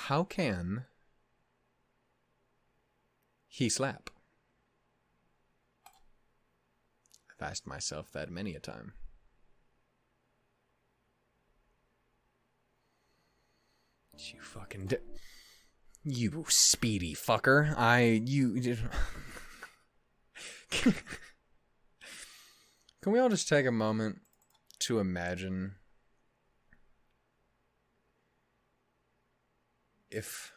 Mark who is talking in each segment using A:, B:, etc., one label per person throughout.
A: how can he slap? I've asked myself that many a time. You fucking you speedy fucker. Can we all just take a moment to imagine if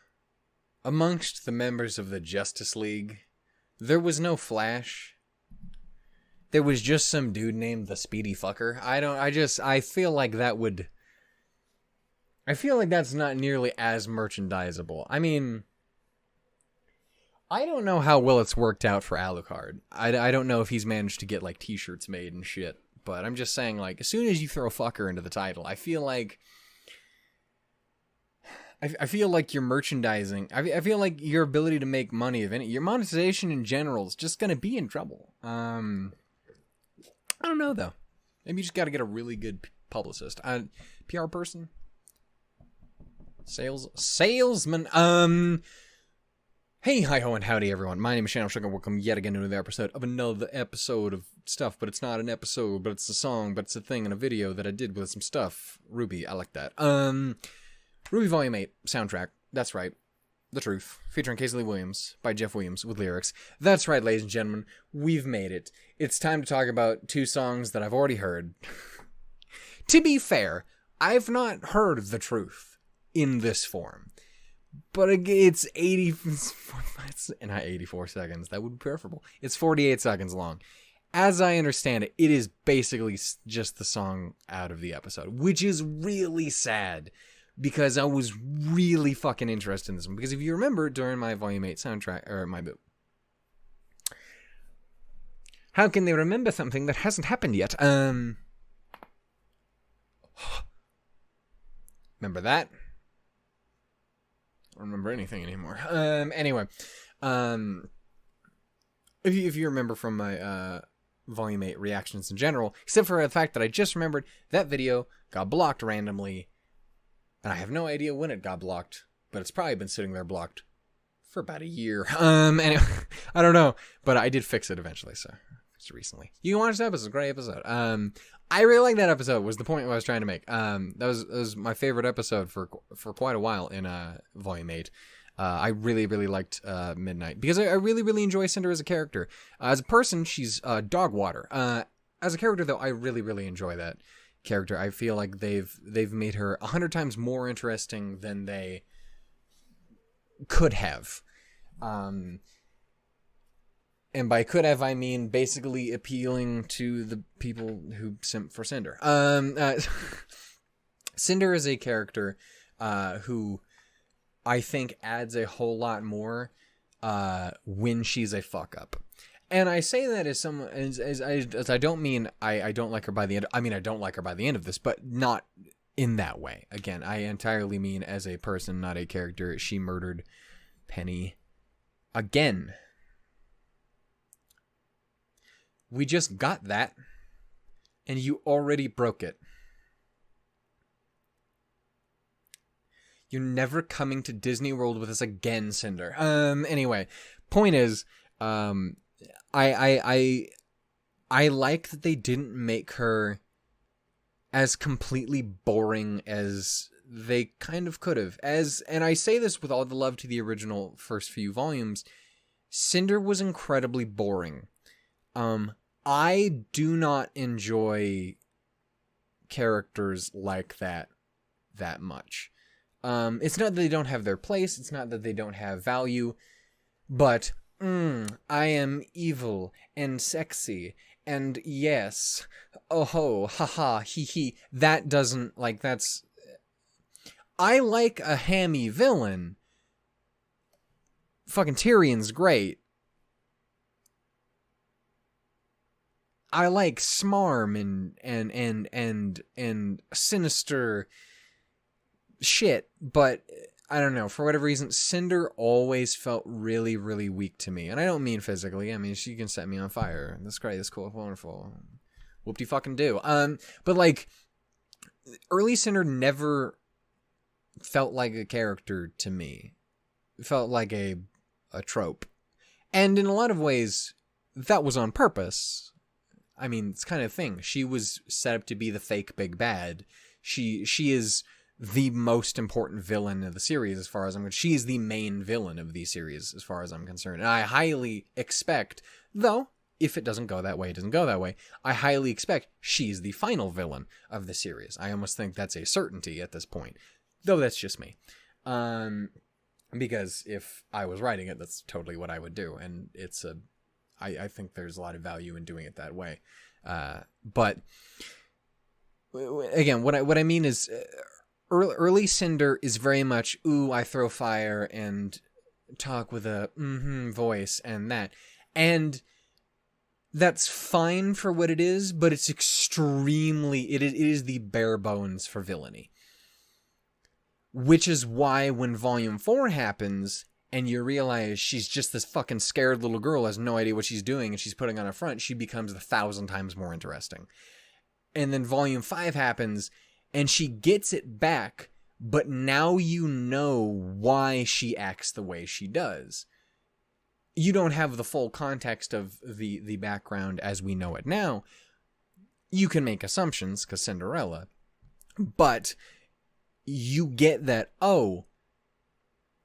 A: amongst the members of the Justice League there was no Flash? There was just some dude named the Speedy Fucker. I feel like that would... I feel like that's not nearly as merchandisable. I mean, I don't know how well it's worked out for Alucard. I don't know if he's managed to get, like, t-shirts made and shit. But I'm just saying, like, as soon as you throw fucker into the title, I feel like... I feel like your merchandising... I feel like your ability to make money, your monetization in general is just going to be in trouble. I don't know, though. Maybe you just got to get a really good publicist. PR person? Salesman. Hey, hi-ho, and howdy, everyone. My name is Shannon Sugar. Welcome yet again to another episode of stuff, but it's not an episode, but it's a song, but it's a thing in a video that I did with some stuff. RWBY, I like that. RWBY Volume 8 soundtrack. That's right. The Truth, featuring Casey Williams by Jeff Williams with lyrics. That's right, ladies and gentlemen. We've made it. It's time to talk about two songs that I've already heard. To be fair, I've not heard The Truth in this form. But it's 84 seconds. That would be preferable. It's 48 seconds long. As I understand it, it is basically just the song out of the episode, which is really sad. Because I was really fucking interested in this one. Because if you remember, during my Volume 8 soundtrack, or my boot. How can they remember something that hasn't happened yet? Remember that? I don't remember anything anymore. Anyway. If you remember from my Volume 8 reactions in general, except for the fact that I just remembered that video got blocked randomly. And I have no idea when it got blocked, but it's probably been sitting there blocked for about a year. Anyway, I don't know, but I did fix it eventually, so just recently. You can watch that episode; it's a great episode. I really like that episode. Was the point I was trying to make? That was my favorite episode for quite a while in Volume 8. I really liked Midnight because I really enjoy Cinder as a character. As a person, she's dog water. As a character, though, I really enjoy that character. I feel like they've made her 100 times more interesting than they could have. And by could have, I mean basically appealing to the people who simp for Cinder. Cinder is a character who I think adds a whole lot more when she's a fuck up. And I say that as I don't mean I don't like her by the end. I mean, I don't like her by the end of this, but not in that way. Again, I entirely mean as a person, not a character. She murdered Penny again. We just got that, and you already broke it. You're never coming to Disney World with us again, Cinder. Anyway, point is, I like that they didn't make her as completely boring as they kind of could have. And I say this with all the love to the original first few volumes, Cinder was incredibly boring. I do not enjoy characters like that much. It's not that they don't have their place, it's not that they don't have value, but I am evil and sexy and yes, oh ho, haha, hee hee. That doesn't, like, that's... I like a hammy villain. Fucking Tyrion's great. I like smarm and sinister shit, but I don't know, for whatever reason, Cinder always felt really weak to me. And I don't mean physically. I mean, she can set me on fire. That's great. That's cool. Wonderful. Whoop-de-fucking-do. But, like, early Cinder never felt like a character to me. It felt like a trope. And in a lot of ways, that was on purpose. I mean, it's kind of a thing. She was set up to be the fake big bad. She is the most important villain of the series as far as I'm concerned. She is the main villain of the series as far as I'm concerned. And I highly expect, though, if it doesn't go that way, it doesn't go that way, I highly expect she's the final villain of the series. I almost think that's a certainty at this point. Though that's just me. Because if I was writing it, that's totally what I would do. And I think there's a lot of value in doing it that way. But again, what I mean is early Cinder is very much, ooh, I throw fire and talk with a voice and that. And that's fine for what it is, but it's extremely, it is the bare bones for villainy. Which is why when Volume 4 happens, and you realize she's just this fucking scared little girl, has no idea what she's doing, and she's putting on a front, she becomes 1,000 times more interesting. And then Volume 5 happens, and she gets it back, but now you know why she acts the way she does. You don't have the full context of the background as we know it now. You can make assumptions, because Cinderella, but you get that, oh,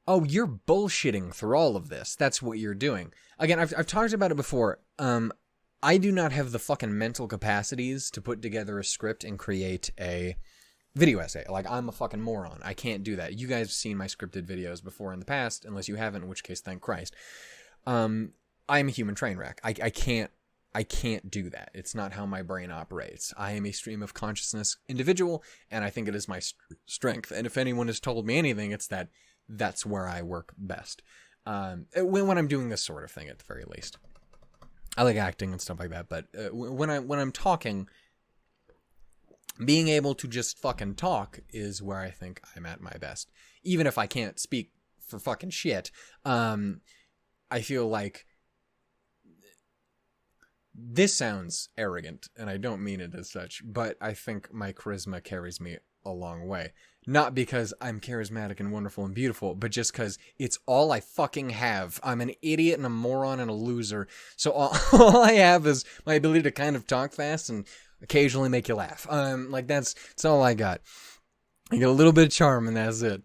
A: you're bullshitting through all of this. That's what you're doing. Again, I've talked about it before. I do not have the fucking mental capacities to put together a script and create a video essay. Like, I'm a fucking moron. I can't do that. You guys have seen my scripted videos before in the past, unless you haven't, in which case, thank Christ. I'm a human train wreck. I can't do that. It's not how my brain operates. I am a stream of consciousness individual, and I think it is my strength. And if anyone has told me anything, it's that's where I work best. When I'm doing this sort of thing, at the very least. I like acting and stuff like that, but when I'm talking, being able to just fucking talk is where I think I'm at my best. Even if I can't speak for fucking shit, I feel like this sounds arrogant, and I don't mean it as such, but I think my charisma carries me a long way. Not because I'm charismatic and wonderful and beautiful, but just because it's all I fucking have. I'm an idiot and a moron and a loser, so all I have is my ability to kind of talk fast and occasionally make you laugh. Like that's all I got. I get a little bit of charm, and that's it.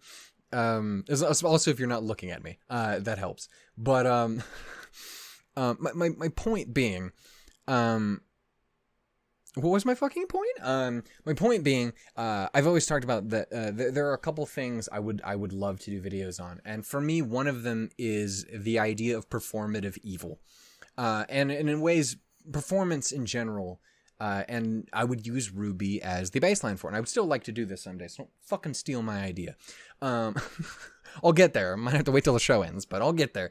A: Also, if you're not looking at me, that helps. But my point being, what was my fucking point? My point being, I've always talked about that. There are a couple things I would love to do videos on, and for me, one of them is the idea of performative evil, and in ways, performance in general. And I would use RWBY as the baseline for it. And I would still like to do this someday, so don't fucking steal my idea. I'll get there. I might have to wait till the show ends, but I'll get there.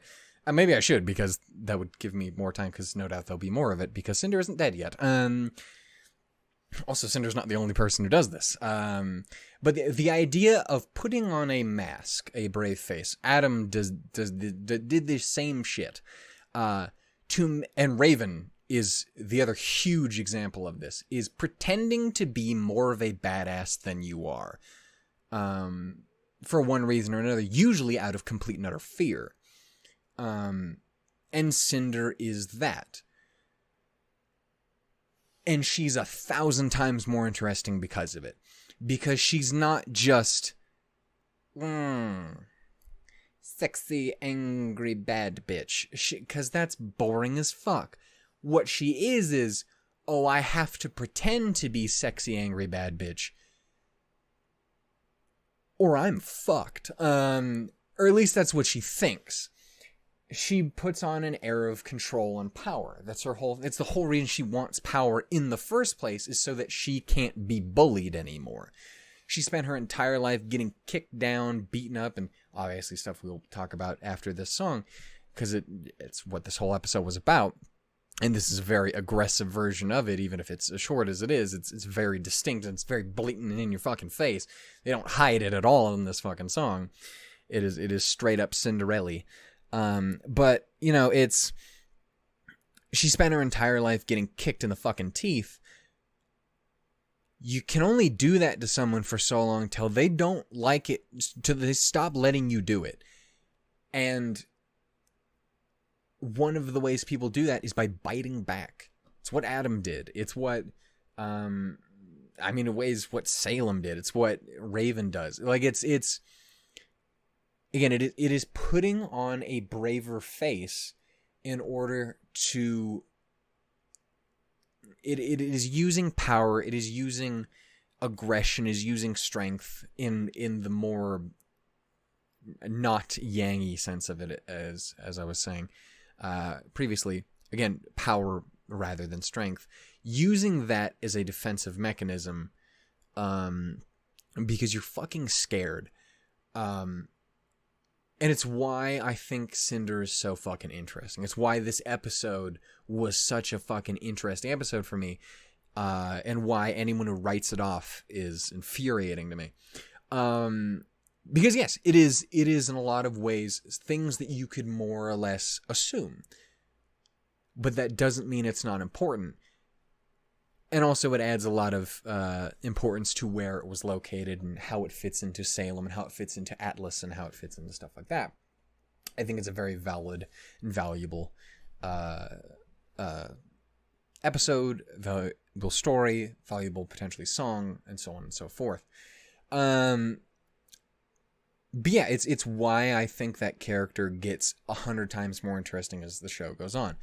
A: Maybe I should, because that would give me more time, because no doubt there'll be more of it, because Cinder isn't dead yet. Also, Cinder's not the only person who does this. But the idea of putting on a mask, a brave face, Adam did the same shit. And Raven is the other huge example of this, is pretending to be more of a badass than you are. For one reason or another, usually out of complete and utter fear. And Cinder is that. And she's 1,000 times more interesting because of it. Because she's not just sexy, angry, bad bitch. Because that's boring as fuck. What she is, oh, I have to pretend to be sexy, angry, bad bitch, or I'm fucked. Or at least that's what she thinks. She puts on an air of control and power. It's the whole reason she wants power in the first place, is so that she can't be bullied anymore. She spent her entire life getting kicked down, beaten up, and obviously stuff we'll talk about after this song, because it's what this whole episode was about. And this is a very aggressive version of it, even if it's as short as it is. It's very distinct, and it's very blatant and in your fucking face. They don't hide it at all in this fucking song. It is straight up Cinderella. But, you know, she spent her entire life getting kicked in the fucking teeth, you can only do that to someone for so long till they don't like it, till they stop letting you do it. And one of the ways people do that is by biting back. It's what Adam did. It's what, in ways, what Salem did. It's what Raven does. Like, it's again, it is putting on a braver face in order to, it is using power, it is using aggression, is using strength in the more not Yang-y sense of it, as I was saying previously. Again, power rather than strength. Using that as a defensive mechanism, because you're fucking scared. And it's why I think Cinder is so fucking interesting. It's why this episode was such a fucking interesting episode for me. And why anyone who writes it off is infuriating to me. Because yes, it is in a lot of ways things that you could more or less assume. But that doesn't mean it's not important. And also it adds a lot of importance to where it was located and how it fits into Salem and how it fits into Atlas and how it fits into stuff like that. I think it's a very valid and valuable episode, valuable story, valuable potentially song, and so on and so forth. But yeah, it's why I think that character gets 100 times more interesting as the show goes on.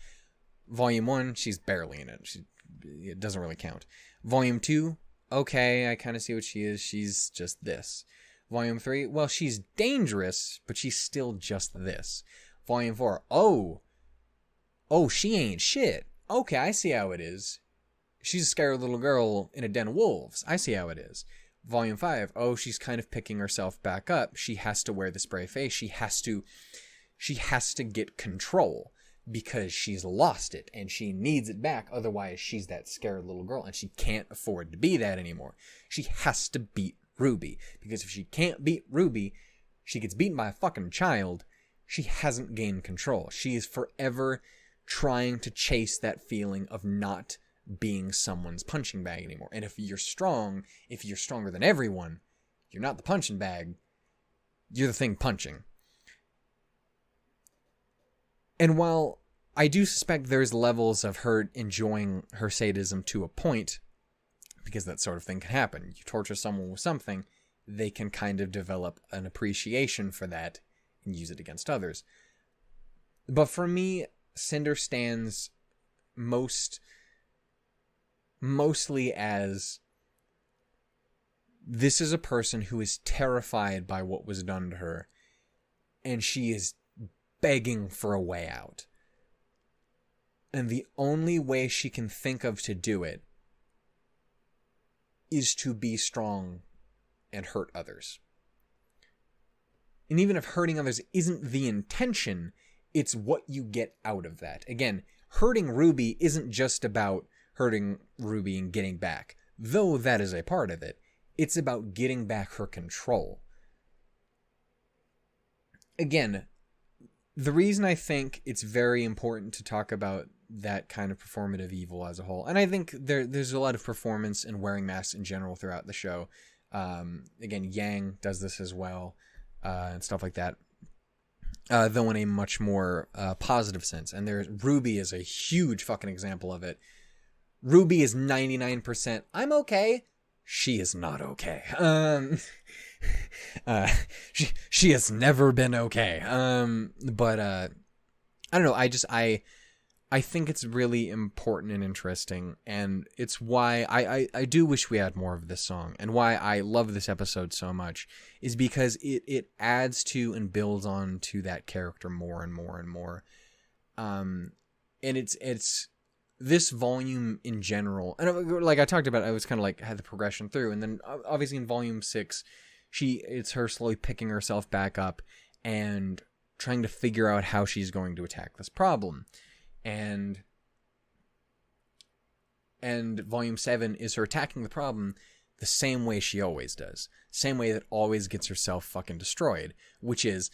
A: Volume 1, she's barely in it. It doesn't really count. Volume 2, okay, I kind of see what she is. She's just this. Volume 3, well, she's dangerous, but she's still just this. Volume 4, oh, she ain't shit. Okay, I see how it is. She's a scared little girl in a den of wolves. I see how it is. Volume 5, oh, she's kind of picking herself back up. She has to wear the spray face. She has to get control because she's lost it and she needs it back. Otherwise, she's that scared little girl and she can't afford to be that anymore. She has to beat RWBY, because if she can't beat RWBY, she gets beaten by a fucking child. She hasn't gained control. She is forever trying to chase that feeling of not being someone's punching bag anymore. And if you're stronger than everyone, you're not the punching bag, you're the thing punching. And while I do suspect there's levels of her enjoying her sadism to a point, because that sort of thing can happen. You torture someone with something, they can kind of develop an appreciation for that and use it against others. But for me, Cinder stands mostly as, this is a person who is terrified by what was done to her, and she is begging for a way out. And the only way she can think of to do it is to be strong and hurt others. And even if hurting others isn't the intention, it's what you get out of that. Again, hurting RWBY isn't just about hurting RWBY and getting back, though that is a part of it. It's about getting back her control. Again, the reason I think it's very important to talk about that kind of performative evil as a whole, and I think there's a lot of performance and wearing masks in general throughout the show. Again, Yang does this as well, and stuff like that. Though in a much more positive sense. And RWBY is a huge fucking example of it. RWBY is 99%, I'm okay. She is not okay. She has never been okay. But I don't know. I think it's really important and interesting, and it's why I do wish we had more of this song, and why I love this episode so much is because it adds to and builds on to that character more and more and more. And it's this volume in general, and like I talked about, I was kind of like had the progression through, and then obviously in volume 6, it's her slowly picking herself back up and trying to figure out how she's going to attack this problem. And volume 7 is her attacking the problem the same way she always does. Same way that always gets herself fucking destroyed, which is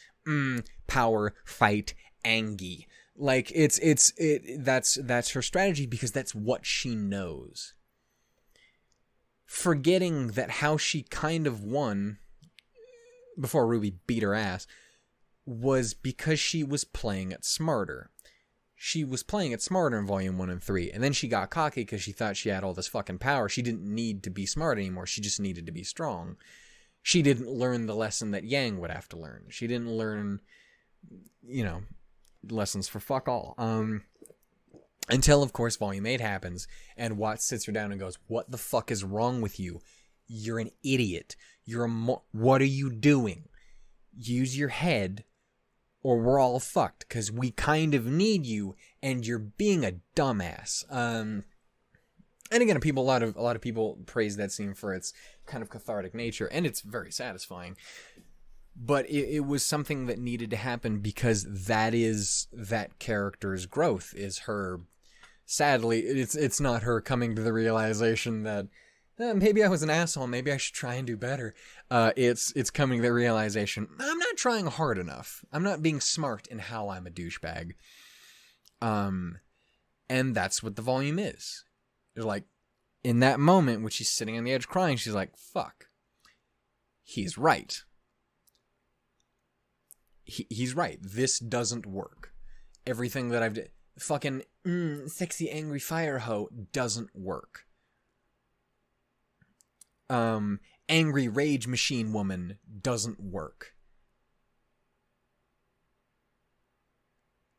A: power, fight, angy. Like that's her strategy, because that's what she knows. forgetting that how she kind of won before RWBY beat her ass was because she was playing it smarter. She was playing it smarter in Volume 1 and 3, and then she got cocky because she thought she had all this fucking power. She didn't need to be smart anymore. She just needed to be strong. She didn't learn the lesson that Yang would have to learn. She didn't learn, lessons for fuck all. Until, of course, Volume 8 happens, and Watts sits her down and goes, "What the fuck is wrong with you? You're an idiot. What are you doing? Use your head, or we're all fucked, because we kind of need you, and you're being a dumbass." And again, a lot of people praise that scene for its kind of cathartic nature, and it's very satisfying. But it was something that needed to happen because that is that character's growth, is her. Sadly, it's not her coming to the realization that maybe I was an asshole, maybe I should try and do better. It's coming to the realization, I'm not trying hard enough. I'm not being smart in how I'm a douchebag. And that's what the volume is. It's like, in that moment when she's sitting on the edge crying, she's like, fuck. He's right. He's right. This doesn't work. Everything that I've done, fucking sexy angry fire hoe doesn't work. Angry rage machine woman doesn't work.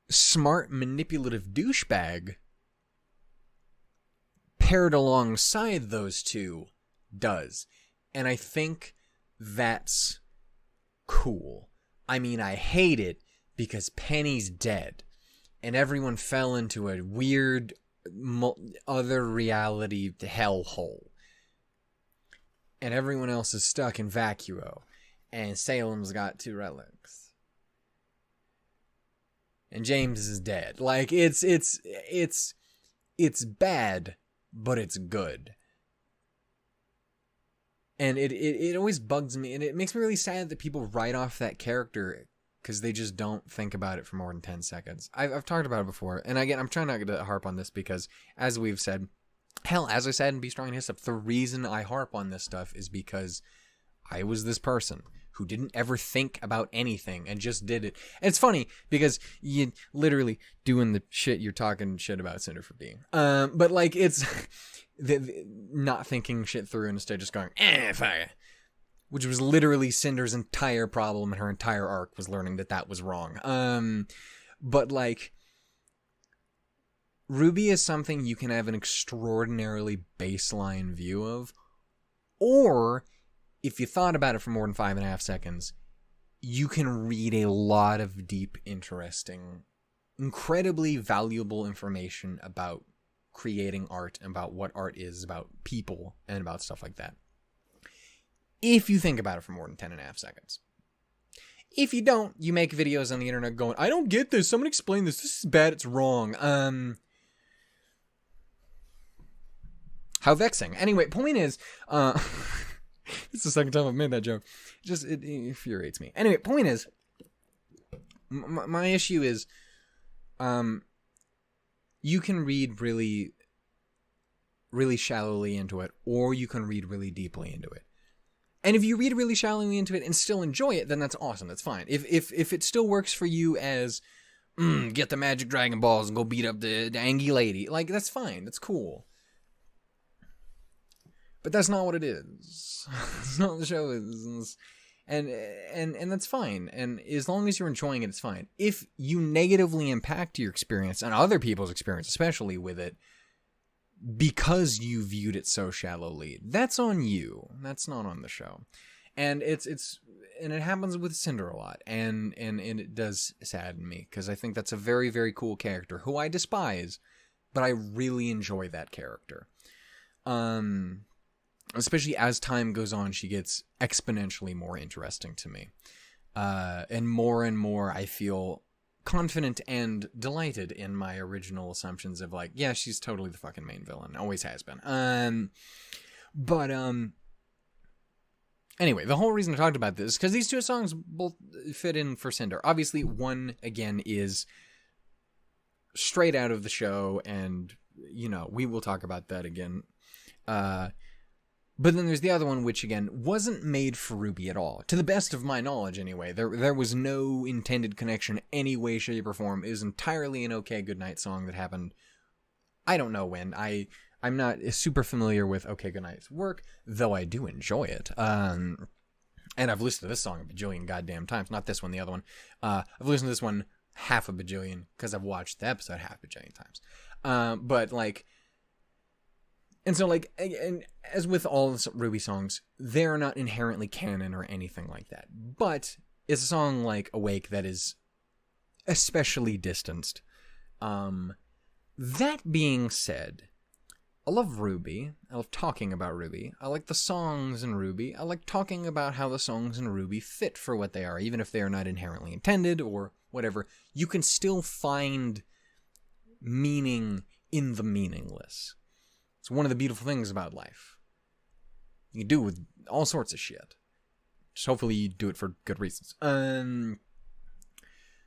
A: Smart manipulative douchebag paired alongside those two does. And I think that's cool. I mean, I hate it because Penny's dead and everyone fell into a weird other reality hellhole. And everyone else is stuck in Vacuo. And Salem's got 2 relics. And James is dead. Like, it's bad, but it's good. And it always bugs me, and it makes me really sad that people write off that character because they just don't think about it for more than 10 seconds. I've talked about it before, and again, I'm trying not to harp on this because, as we've said, hell, as I said in Be Strong and His Stuff, the reason I harp on this stuff is because I was this person who didn't ever think about anything and just did it. And it's funny because you literally doing the shit you're talking shit about Cinder for being. But like it's the not thinking shit through and instead just going, fire. Which was literally Cinder's entire problem and her entire arc was learning that was wrong. But like RWBY is something you can have an extraordinarily baseline view of, or if you thought about it for more than 5.5 seconds, you can read a lot of deep, interesting, incredibly valuable information about creating art, about what art is, about people, and about stuff like that. If you think about it for more than 10.5 seconds. If you don't, you make videos on the internet going, I don't get this, someone explain this, this is bad, it's wrong. How vexing. Anyway, point is, it's the second time I've made that joke. It infuriates me. Anyway, point is, my issue is, you can read really, really shallowly into it, or you can read really deeply into it. And if you read really shallowly into it and still enjoy it, then that's awesome. That's fine. If it still works for you as, get the magic Dragon Balls and go beat up the Angie lady, like, that's fine. That's cool. But that's not what it is. That's not what the show is. And that's fine. And as long as you're enjoying it, it's fine. If you negatively impact your experience and other people's experience, especially with it, because you viewed it so shallowly, that's on you. That's not on the show. And it happens with Cinder a lot. And it does sadden me because I think that's a very, very cool character who I despise, but I really enjoy that character. Especially as time goes on, she gets exponentially more interesting to me. And more I feel confident and delighted in my original assumptions of like, yeah, she's totally the fucking main villain. Always has been. Anyway, the whole reason I talked about this is because these two songs both fit in for Cinder. Obviously, one, again, is straight out of the show, and, we will talk about that again. But then there's the other one, which, again, wasn't made for RWBY at all. To the best of my knowledge, anyway. There was no intended connection any way, shape, or form. It was entirely an OK Goodnight song that happened, I don't know when. I'm not super familiar with OK Goodnight's work, though I do enjoy it. And I've listened to this song a bajillion goddamn times. Not this one, the other one. I've listened to this one half a bajillion, because I've watched the episode half a bajillion times. But, like... And so, like, and as with all the RWBY songs, they're not inherently canon or anything like that. But it's a song like Awake that is especially distanced. That being said, I love RWBY. I love talking about RWBY. I like the songs in RWBY. I like talking about how the songs in RWBY fit for what they are, even if they are not inherently intended or whatever. You can still find meaning in the meaningless. It's one of the beautiful things about life. You can do it with all sorts of shit. Just hopefully you do it for good reasons.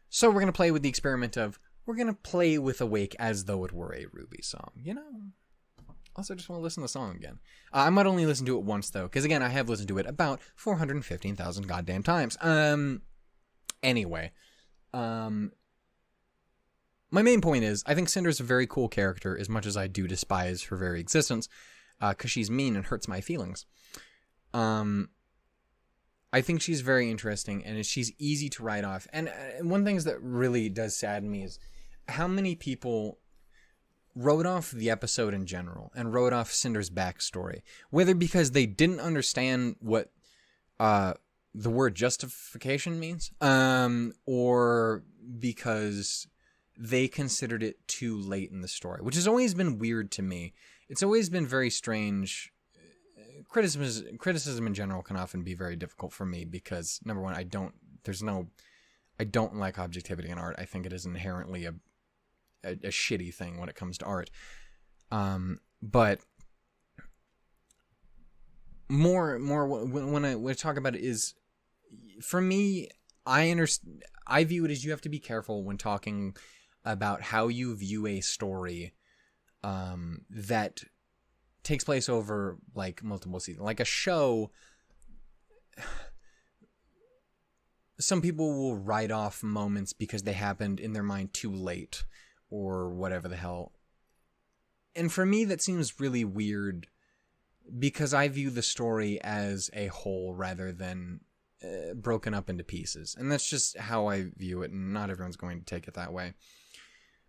A: So we're going to play with the experiment of, we're going to play with Awake as though it were a RWBY song. You know? Also, just want to listen to the song again. I might only listen to it once, though, because, again, I have listened to it about 415,000 goddamn times. Anyway. My main point is, I think Cinder's a very cool character, as much as I do despise her very existence, because she's mean and hurts my feelings. I think she's very interesting, and she's easy to write off. And one thing that really does sadden me is how many people wrote off the episode in general, and wrote off Cinder's backstory, whether because they didn't understand what the word justification means, or because they considered it too late in the story, which has always been weird to me. It's always been very strange. Criticism in general can often be very difficult for me because, number one, I don't like objectivity in art. I think it is inherently a shitty thing when it comes to art. But more when I talk about it is, for me, I view it as you have to be careful when talking about how you view a story that takes place over like multiple seasons. Like a show, some people will write off moments because they happened in their mind too late or whatever the hell. And for me, that seems really weird because I view the story as a whole rather than broken up into pieces. And that's just how I view it, and not everyone's going to take it that way.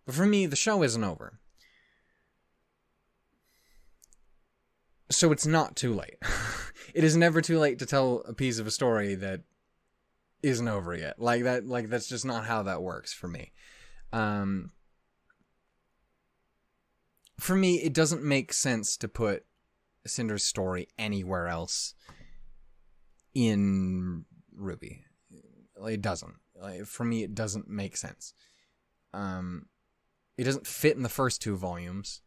A: But for me, the show isn't over. So it's not too late. It is never too late to tell a piece of a story that isn't over yet. That's just not how that works for me. For me, it doesn't make sense to put Cinder's story anywhere else in RWBY. It doesn't. For me, it doesn't make sense. It doesn't fit in the first two volumes.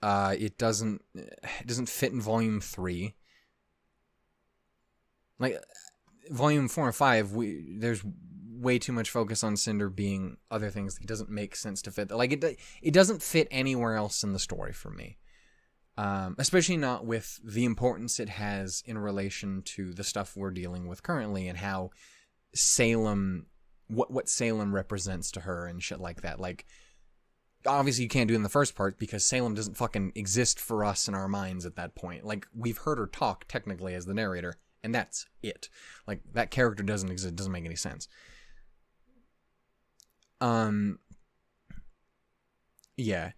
A: It doesn't fit in volume 3. Like volume 4 and 5, there's way too much focus on Cinder being other things that doesn't make sense to fit. Like it doesn't fit anywhere else in the story for me. Especially not with the importance it has in relation to the stuff we're dealing with currently and how Salem, what Salem represents to her and shit like that. Like, obviously you can't do it in the first part because Salem doesn't fucking exist for us in our minds at that point. Like, we've heard her talk technically as the narrator, and that's it. Like, that character doesn't exist, doesn't make any sense. Yeah.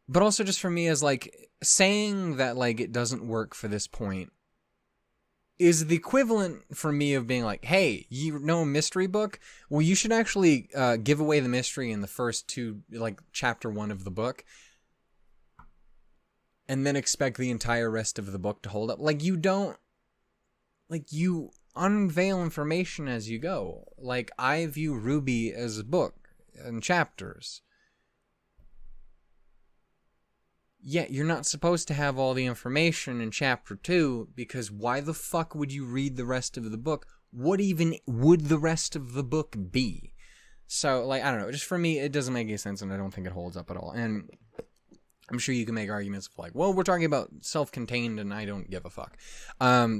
A: But also just for me as, like, saying that, like, it doesn't work for this point is the equivalent for me of being like, hey, you know a mystery book? Well, you should actually give away the mystery in the first two, like, chapter 1 of the book, and then expect the entire rest of the book to hold up. Like, you don't, like, you unveil information as you go. Like, I view RWBY as a book and chapters. Yeah, you're not supposed to have all the information in chapter 2, because why the fuck would you read the rest of the book? What even would the rest of the book be? So, like, I don't know. Just for me, it doesn't make any sense, and I don't think it holds up at all. And I'm sure you can make arguments of like, well, we're talking about self-contained and I don't give a fuck.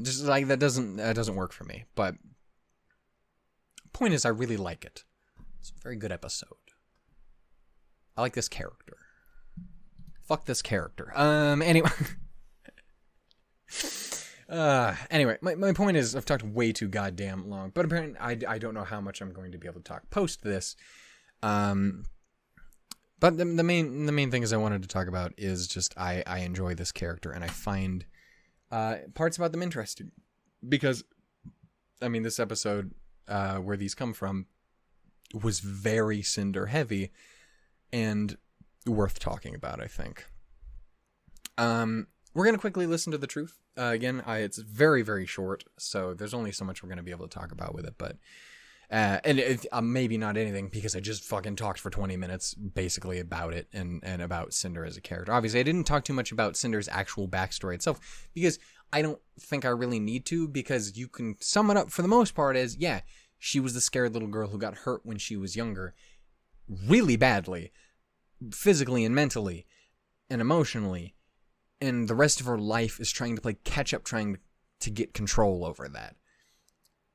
A: Just like that doesn't work for me. But point is, I really like it. It's a very good episode. I like this character. Fuck this character. Anyway. Anyway, my point is, I've talked way too goddamn long, but apparently I don't know how much I'm going to be able to talk post this. But the main thing is I wanted to talk about is just I enjoy this character and I find parts about them interesting because I mean this episode where these come from was very Cinder heavy and worth talking about, I think. We're gonna quickly listen to the truth again. It's very, very short, so there's only so much we're gonna be able to talk about with it, but. Maybe not anything because I just fucking talked for 20 minutes basically about it and about Cinder as a character. Obviously, I didn't talk too much about Cinder's actual backstory itself because I don't think I really need to, because you can sum it up for the most part as, yeah, she was the scared little girl who got hurt when she was younger really badly, physically and mentally and emotionally, and the rest of her life is trying to play catch up, trying to get control over that.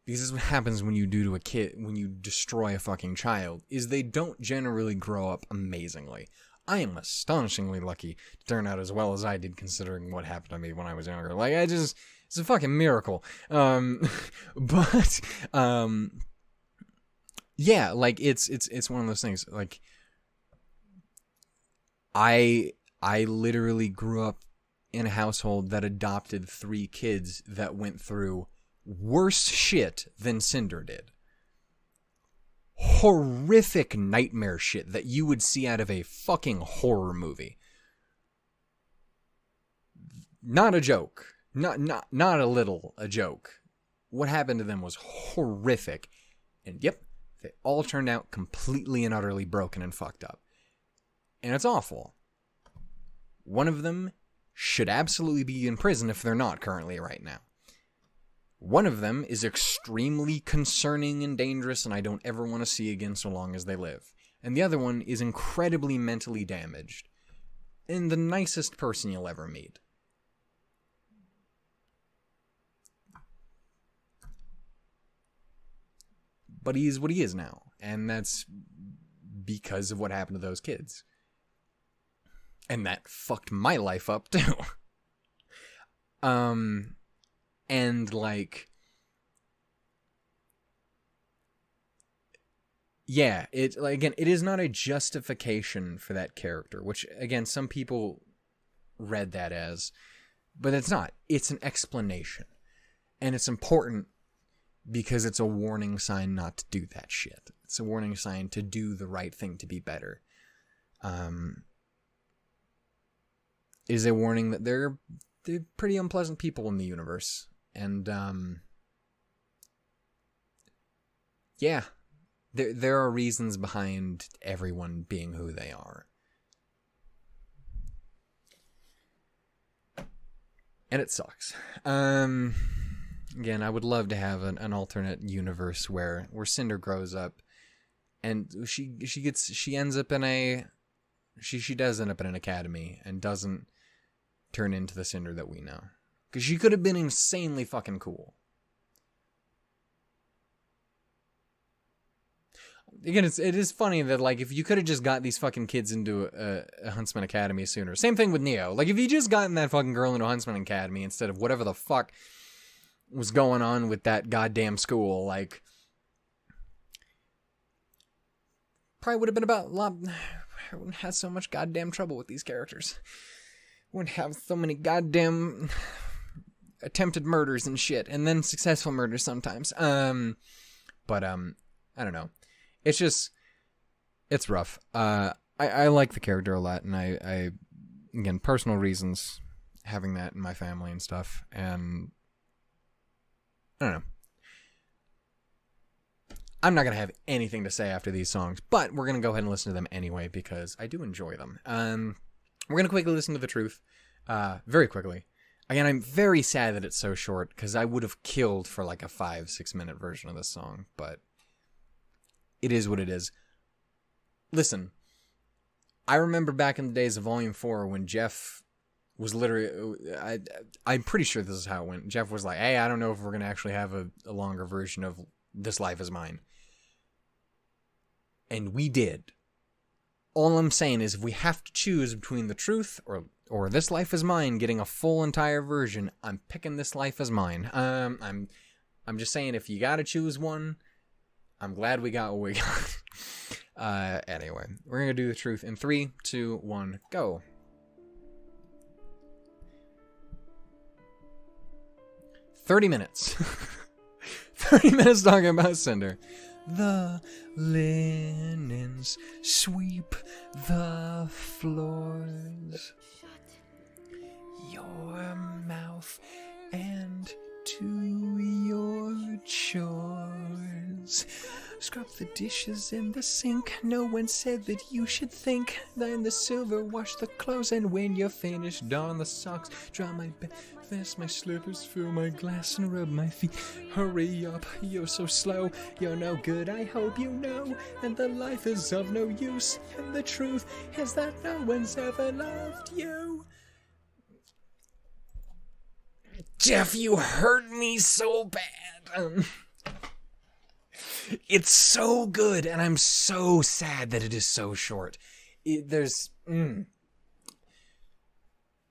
A: Because this is what happens when you do to a kid, when you destroy a fucking child, is they don't generally grow up amazingly. I am astonishingly lucky to turn out as well as I did considering what happened to me when I was younger. Like, it's a fucking miracle. Yeah, like, it's one of those things. Like, I literally grew up in a household that adopted 3 kids that went through worse shit than Cinder did. Horrific nightmare shit that you would see out of a fucking horror movie. Not a joke. Not a little a joke. What happened to them was horrific. And yep, they all turned out completely and utterly broken and fucked up. And it's awful. One of them should absolutely be in prison if they're not currently right now. One of them is extremely concerning and dangerous and I don't ever want to see again so long as they live. And the other one is incredibly mentally damaged. And the nicest person you'll ever meet. But he is what he is now. And that's because of what happened to those kids. And that fucked my life up too. And, like, yeah, again, it is not a justification for that character, which, again, some people read that as, but it's not. It's an explanation. And it's important because it's a warning sign not to do that shit. It's a warning sign to do the right thing, to be better. It is a warning that they're pretty unpleasant people in the universe. And, yeah, there are reasons behind everyone being who they are. And it sucks. Again, I would love to have an alternate universe where Cinder grows up and she ends up in she does end up in an academy and doesn't turn into the Cinder that we know. Because she could have been insanely fucking cool. Again, it is funny that, like, if you could have just got these fucking kids into a Huntsman Academy sooner. Same thing with Neo. Like, if you just gotten that fucking girl into a Huntsman Academy instead of whatever the fuck was going on with that goddamn school, like, probably would have been about a lot. I wouldn't have so much goddamn trouble with these characters. Wouldn't have so many goddamn attempted murders and shit, and then successful murders sometimes. But I don't know. It's just, it's rough. I like the character a lot, and I again, personal reasons, having that in my family and stuff, and I don't know. I'm not going to have anything to say after these songs, but we're going to go ahead and listen to them anyway, because I do enjoy them. We're going to quickly listen to The Truth, very quickly. Again, I'm very sad that it's so short, because I would have killed for like a 5-6 minute version of this song, but it is what it is. Listen, I remember back in the days of Volume 4 when Jeff was literally... I'm pretty sure this is how it went. Jeff was like, hey, I don't know if we're going to actually have a longer version of This Life Is Mine. And we did. All I'm saying is if we have to choose between The Truth or This Life Is Mine getting a full entire version, I'm picking This Life Is Mine. I'm just saying if you got to choose one, I'm glad we got what we got. Anyway, we're going to do The Truth in 3, 2, 1, go. "30 minutes. 30 minutes talking about Cinder. The linens sweep the floors. Your mouth and to your chores. Scrub the dishes in the sink. No one said that you should think. Then the silver, wash the clothes, and when you're finished, don the socks. Dry my vest, my slippers, fill my glass, and rub my feet. Hurry up, you're so slow. You're no good, I hope you know. And the life is of no use. And the truth is that no one's ever loved you. Jeff, you hurt me so bad. It's so good, and I'm so sad that it is so short.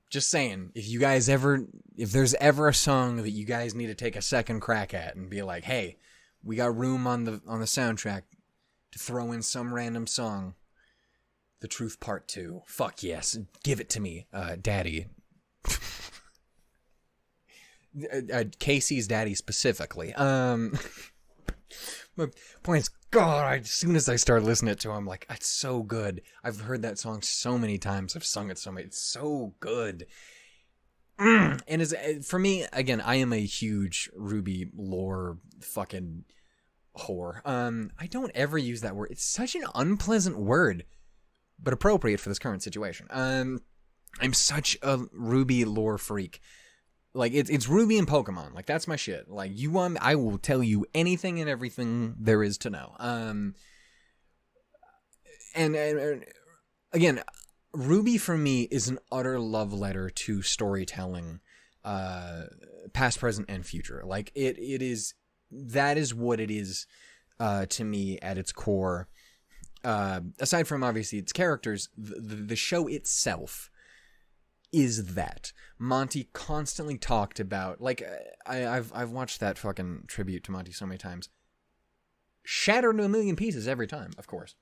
A: Just saying, if there's ever a song that you guys need to take a second crack at and be like, hey, we got room on the soundtrack to throw in some random song, The Truth Part 2. Fuck yes, give it to me, Daddy. Casey's daddy specifically. My point is, God, as soon as I started listening to it, I'm like, it's so good. I've heard that song so many times. I've sung it so many. It's so good. And for me, again, I am a huge RWBY lore fucking whore. I don't ever use that word. It's such an unpleasant word, but appropriate for this current situation. I'm such a RWBY lore freak. Like, it's RWBY and Pokemon. Like, that's my shit. Like, you want, I will tell you anything and everything there is to know. And again, RWBY for me is an utter love letter to storytelling, past, present, and future. Like, that is what it is, to me at its core. Aside from, obviously, its characters, the show itself is that. Monty constantly talked about, like, I've watched that fucking tribute to Monty so many times. Shattered to a million pieces every time, of course.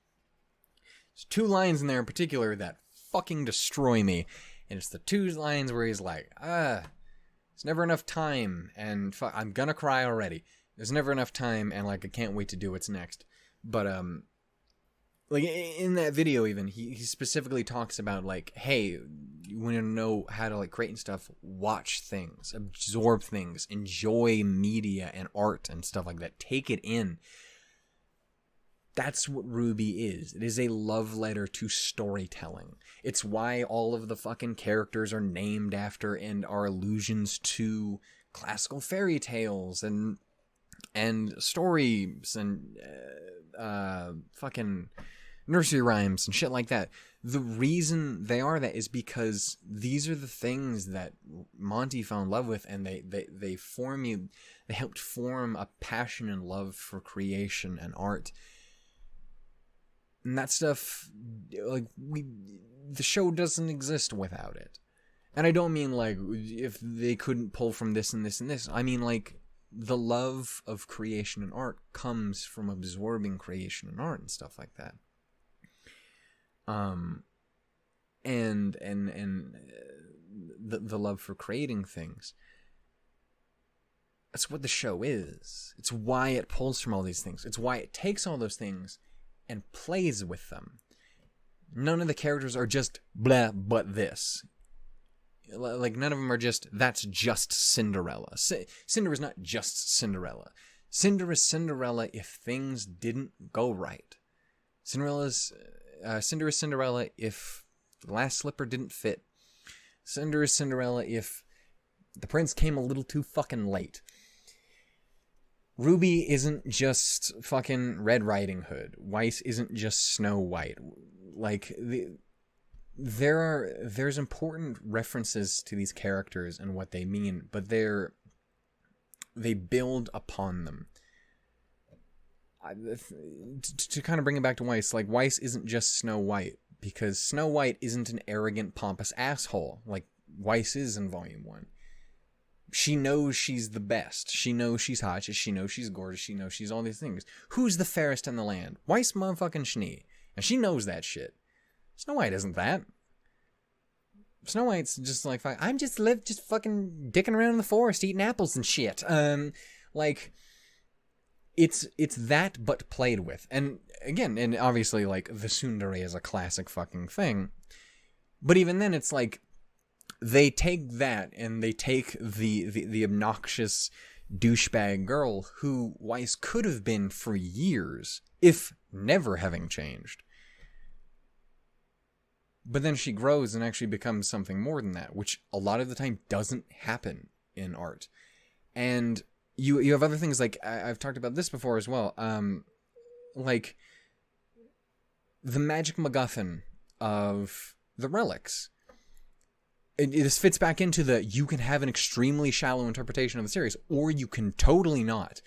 A: There's 2 lines in there in particular that fucking destroy me. And it's the 2 lines where he's like, it's never enough time, and I'm gonna cry already. There's never enough time, and, like, I can't wait to do what's next. But, like, in that video even, he specifically talks about, like, hey, you want to know how to, like, create and stuff, watch things, absorb things, enjoy media and art and stuff like that. Take it in. That's what RWBY is. It is a love letter to storytelling. It's why all of the fucking characters are named after and are allusions to classical fairy tales and stories and fucking nursery rhymes and shit like that. The reason they are that is because these are the things that Monty fell in love with, and they helped form a passion and love for creation and art. And that stuff, like, the show doesn't exist without it. And I don't mean, like, if they couldn't pull from this and this and this. I mean, like, the love of creation and art comes from absorbing creation and art and stuff like that. And the love for creating things. That's what the show is. It's why it pulls from all these things. It's why it takes all those things and plays with them. None of the characters are just blah, but this. Like, none of them are just, that's just Cinderella. Cinder is not just Cinderella. Cinder is Cinderella if things didn't go right. Cinder is Cinderella if the last slipper didn't fit. Cinder is Cinderella if the prince came a little too fucking late. RWBY isn't just fucking Red Riding Hood. Weiss isn't just Snow White. Like, there's important references to these characters and what they mean, but they build upon them. To kind of bring it back to Weiss, like, Weiss isn't just Snow White, because Snow White isn't an arrogant, pompous asshole like Weiss is in Volume 1. She knows she's the best. She knows she's hot. She knows she's gorgeous. She knows she's all these things. Who's the fairest in the land? Weiss motherfucking Schnee. And she knows that shit. Snow White isn't that. Snow White's just like, I'm just fucking dicking around in the forest eating apples and shit. Like, it's that but played with. And again, and obviously, like, the tsundere is a classic fucking thing. But even then, it's like, they take that and they take the obnoxious douchebag girl who Weiss could have been for years, if never having changed. But then she grows and actually becomes something more than that, which a lot of the time doesn't happen in art. And you have other things, like, I've talked about this before as well, like the magic MacGuffin of the relics. This fits back into you can have an extremely shallow interpretation of the series, or you can totally not.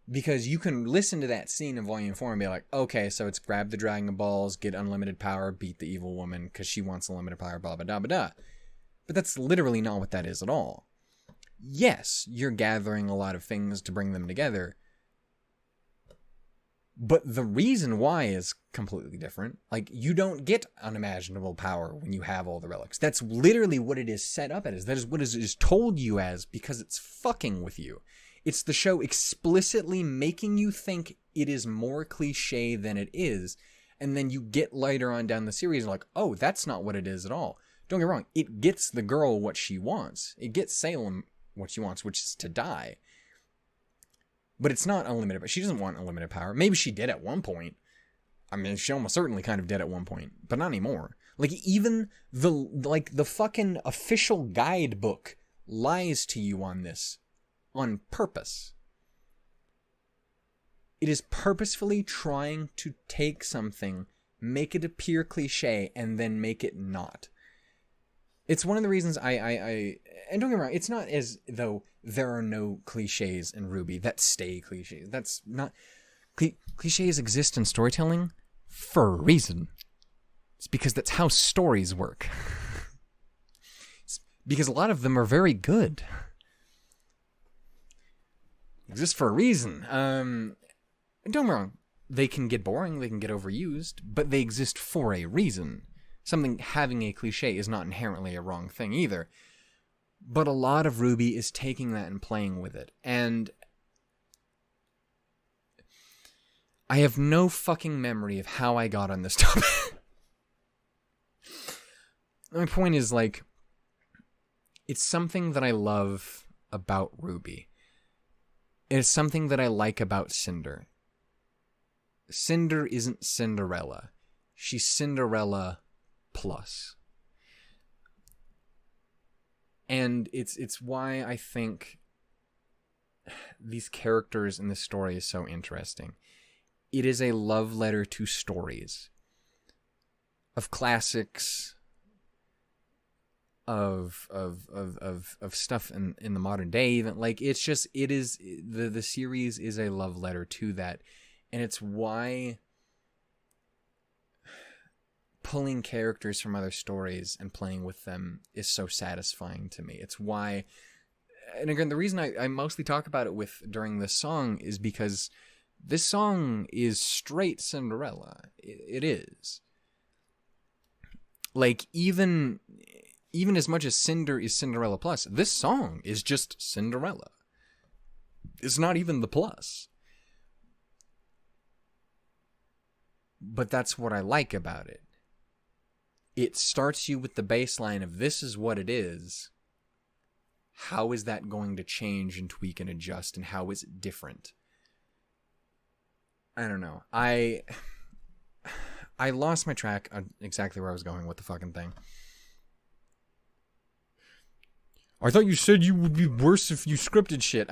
A: Because you can listen to that scene in Volume 4 and be like, okay, so it's grab the Dragon Balls, get unlimited power, beat the evil woman because she wants unlimited power, blah, blah, blah, blah, blah. But that's literally not what that is at all. Yes, you're gathering a lot of things to bring them together, but the reason why is completely different. Like, you don't get unimaginable power when you have all the relics. That's literally what it is set up as. That is what it is told you as, because it's fucking with you. It's the show explicitly making you think it is more cliche than it is, and then you get later on down the series and like, oh, that's not what it is at all. Don't get me wrong, it gets the girl what she wants. It gets Salem what she wants, which is to die. But it's not unlimited, but she doesn't want unlimited power. Maybe she did at one point. I mean, she almost certainly kind of did at one point, but not anymore. Like, even the fucking official guidebook lies to you on this on purpose. It is purposefully trying to take something, make it appear cliche, and then make it not. It's one of the reasons and don't get me wrong, it's not as though there are no cliches in RWBY that stay cliches. That's not... Cliches exist in storytelling for a reason. It's because that's how stories work. It's because a lot of them are very good. Exist for a reason. Don't get me wrong, they can get boring, they can get overused, but they exist for a reason. Something having a cliche is not inherently a wrong thing either. But a lot of RWBY is taking that and playing with it. And I have no fucking memory of how I got on this topic. My point is, like, it's something that I love about RWBY. It's something that I like about Cinder. Cinder isn't Cinderella. She's Cinderella plus. And it's why I think these characters in this story is so interesting. It is a love letter to stories. Of classics, of stuff in the modern day, even. Like, it's just, it is, the series is a love letter to that. And it's why pulling characters from other stories and playing with them is so satisfying to me. It's why, and again, the reason I mostly talk about it during this song is because this song is straight Cinderella. It is. Like, even as much as Cinder is Cinderella plus, this song is just Cinderella. It's not even the plus. But that's what I like about it. It starts you with the baseline of this is what it is. How is that going to change and tweak and adjust, and how is it different? I don't know. I lost my track on exactly where I was going with the fucking thing. I thought you said you would be worse if you scripted shit.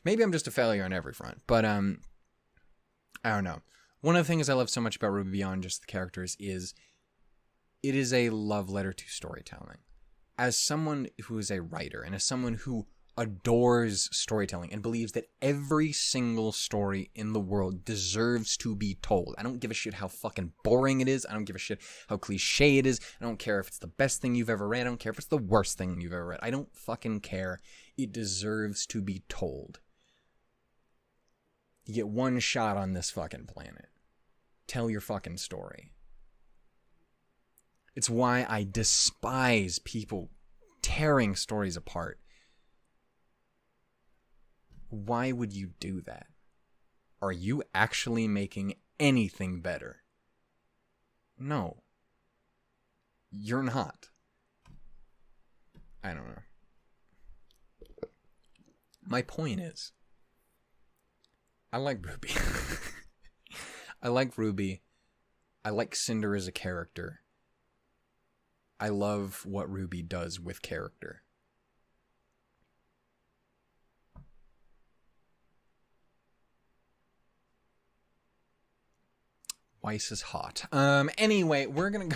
A: Maybe I'm just a failure on every front, but I don't know. One of the things I love so much about RWBY beyond just the characters is it is a love letter to storytelling. As someone who is a writer and as someone who adores storytelling and believes that every single story in the world deserves to be told. I don't give a shit how fucking boring it is. I don't give a shit how cliche it is. I don't care if it's the best thing you've ever read. I don't care if it's the worst thing you've ever read. I don't fucking care. It deserves to be told. You get one shot on this fucking planet. Tell your fucking story. It's why I despise people tearing stories apart. Why would you do that? Are you actually making anything better? No. You're not. I don't know. My point is, I like RWBY. I like RWBY. I like Cinder as a character. I love what RWBY does with character. Weiss is hot. Anyway, we're gonna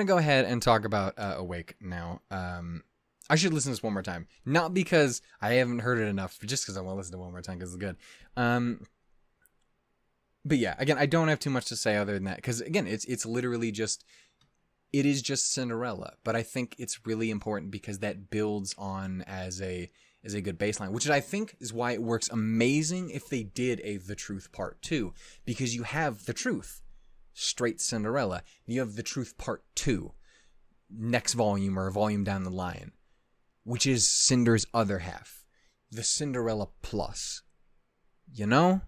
A: go ahead and talk about Awake now. I should listen to this one more time, not because I haven't heard it enough, but just because I want to listen to it one more time because it's good. But yeah, again, I don't have too much to say other than that because again, it's literally just Cinderella. But I think it's really important because that builds on as a good baseline, which I think is why it works amazing if they did a The Truth Part 2, because you have The Truth, straight Cinderella. You have The Truth Part 2, next volume or a volume down the line, which is Cinder's other half, the Cinderella Plus. You know?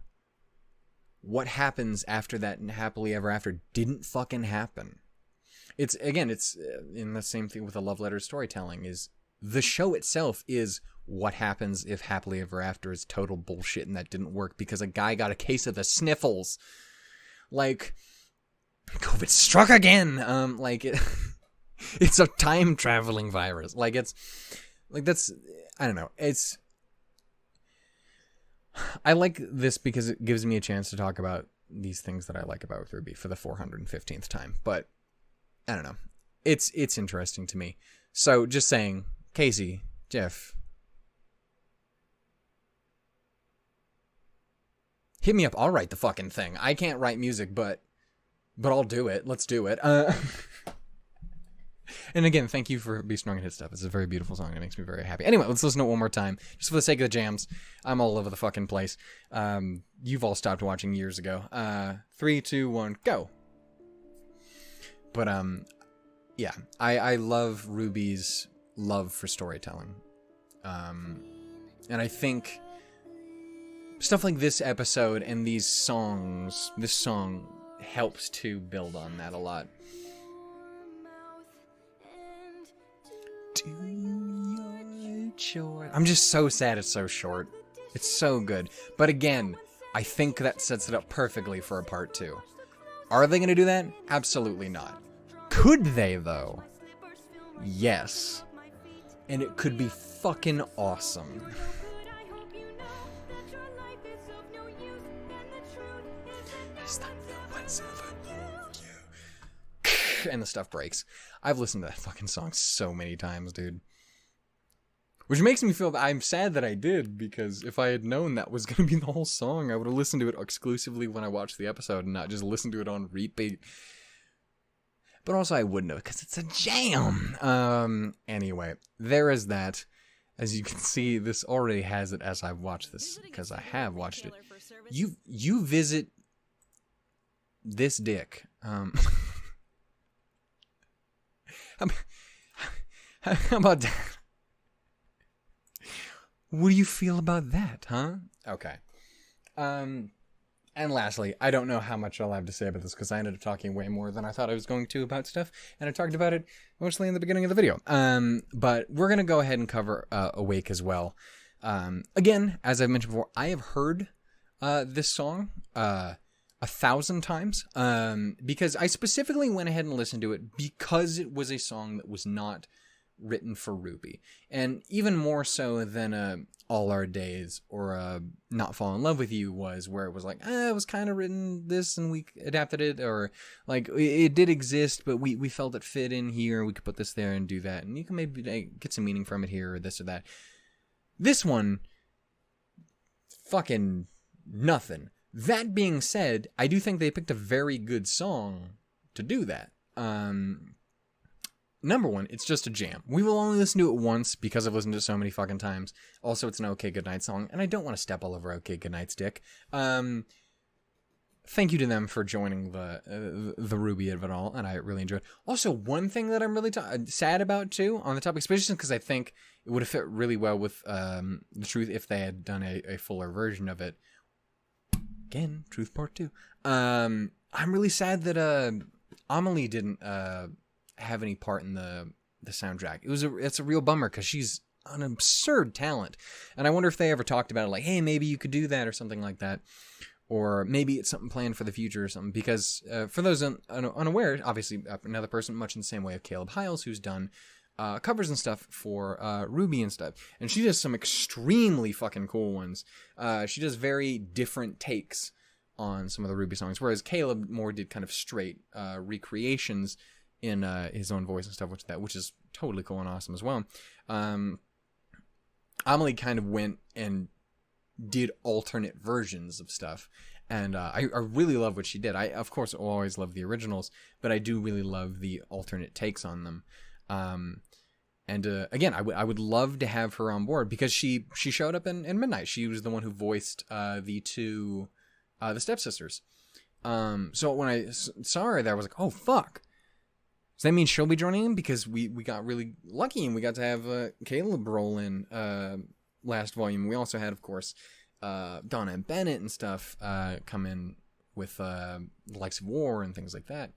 A: What happens after that and Happily Ever After didn't fucking happen. It's in the same thing with a love letter storytelling is the show itself is what happens if Happily Ever After is total bullshit and that didn't work because a guy got a case of the sniffles. Like, COVID struck again. It's a time traveling virus. I don't know. I like this because it gives me a chance to talk about these things that I like about RWBY for the 415th time. But I don't know. It's interesting to me. So just saying, Casey, Jeff, hit me up. I'll write the fucking thing. I can't write music, but I'll do it. Let's do it. And again, thank you for Be Strong and Hit Stuff. It's a very beautiful song. It makes me very happy. Anyway, let's listen to it one more time. Just for the sake of the jams. I'm all over the fucking place. You've all stopped watching years ago. 3, 2, 1, go. But, yeah. I love RWBY's love for storytelling. And I think stuff like this episode and this song helps to build on that a lot. I'm just so sad it's so short. It's so good. But again, I think that sets it up perfectly for a part 2. Are they going to do that? Absolutely not. Could they, though? Yes. And it could be fucking awesome. And the stuff breaks. I've listened to that fucking song so many times, dude. Which makes me feel that I'm sad that I did, because if I had known that was going to be the whole song, I would have listened to it exclusively when I watched the episode and not just listened to it on repeat. But also I wouldn't have, because it's a jam. Anyway, there is that. As you can see, this already has it as I've watched this, because I have watched it. You visit this dick. How about that? What do you feel about that, huh? Okay. And lastly, I don't know how much I'll have to say about this because I ended up talking way more than I thought I was going to about stuff, and I talked about it mostly in the beginning of the video. But we're going to go ahead and cover Awake as well. Again, as I mentioned before, I have heard this song 1,000 times because I specifically went ahead and listened to it because it was a song that was not written for RWBY. And even more so than All Our Days or Not Fall in Love with You was, where it was like, it was kind of written this and we adapted it, or like it did exist, but we felt it fit in here, we could put this there and do that, and you can maybe get some meaning from it here or this or that. This one, fucking nothing. That being said, I do think they picked a very good song to do that. Number one, it's just a jam. We will only listen to it once because I've listened to it so many fucking times. Also, it's an OK Goodnight song, and I don't want to step all over OK Goodnight's dick. Thank you to them for joining the RWBY of it all, and I really enjoyed it. Also, one thing that I'm really sad about, too, on the topic, especially because I think it would have fit really well with The Truth if they had done a fuller version of it. Again, Truth Part 2. I'm really sad that Amelie didn't have any part in the soundtrack. It's a real bummer because she's an absurd talent, and I wonder if they ever talked about it, like, hey, maybe you could do that or something like that, or maybe it's something planned for the future or something. Because for those unaware, obviously another person much in the same way of Caleb Hiles, who's done covers and stuff for RWBY and stuff, and she does some extremely fucking cool ones. She does very different takes on some of the RWBY songs, whereas Caleb more did kind of straight recreations in his own voice and stuff, which is totally cool and awesome as well. Amelie kind of went and did alternate versions of stuff, and I really love what she did. I, of course, always love the originals, but I do really love the alternate takes on them. And again, I would love to have her on board, because she showed up in Midnight. She was the one who voiced the stepsisters. So when I saw her there, I was like, oh, fuck. Does that mean she'll be joining in? Because we got really lucky and we got to have Caleb roll in last volume. We also had, of course, Donna and Bennett and stuff come in with the likes of War and things like that.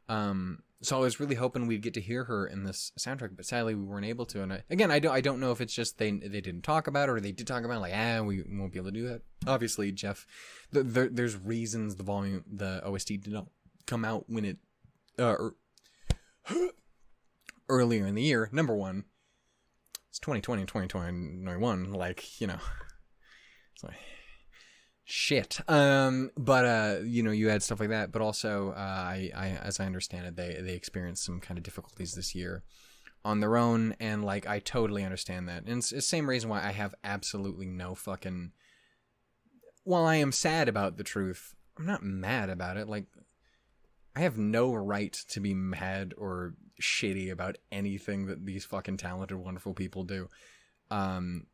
A: So I was really hoping we'd get to hear her in this soundtrack, but sadly we weren't able to. And I don't know if it's just they didn't talk about it, or they did talk about it, like, we won't be able to do that. Obviously, Jeff, there's reasons the OST did not come out when it earlier in the year. Number one, it's 2020 and 2021, like, you know, it's like shit. But you had stuff like that, but also I as I understand it, they experienced some kind of difficulties this year on their own, and like I totally understand that. And it's the same reason why I have absolutely no fucking, while I am sad about The Truth, I'm not mad about it. Like, I have no right to be mad or shitty about anything that these fucking talented, wonderful people do. I'm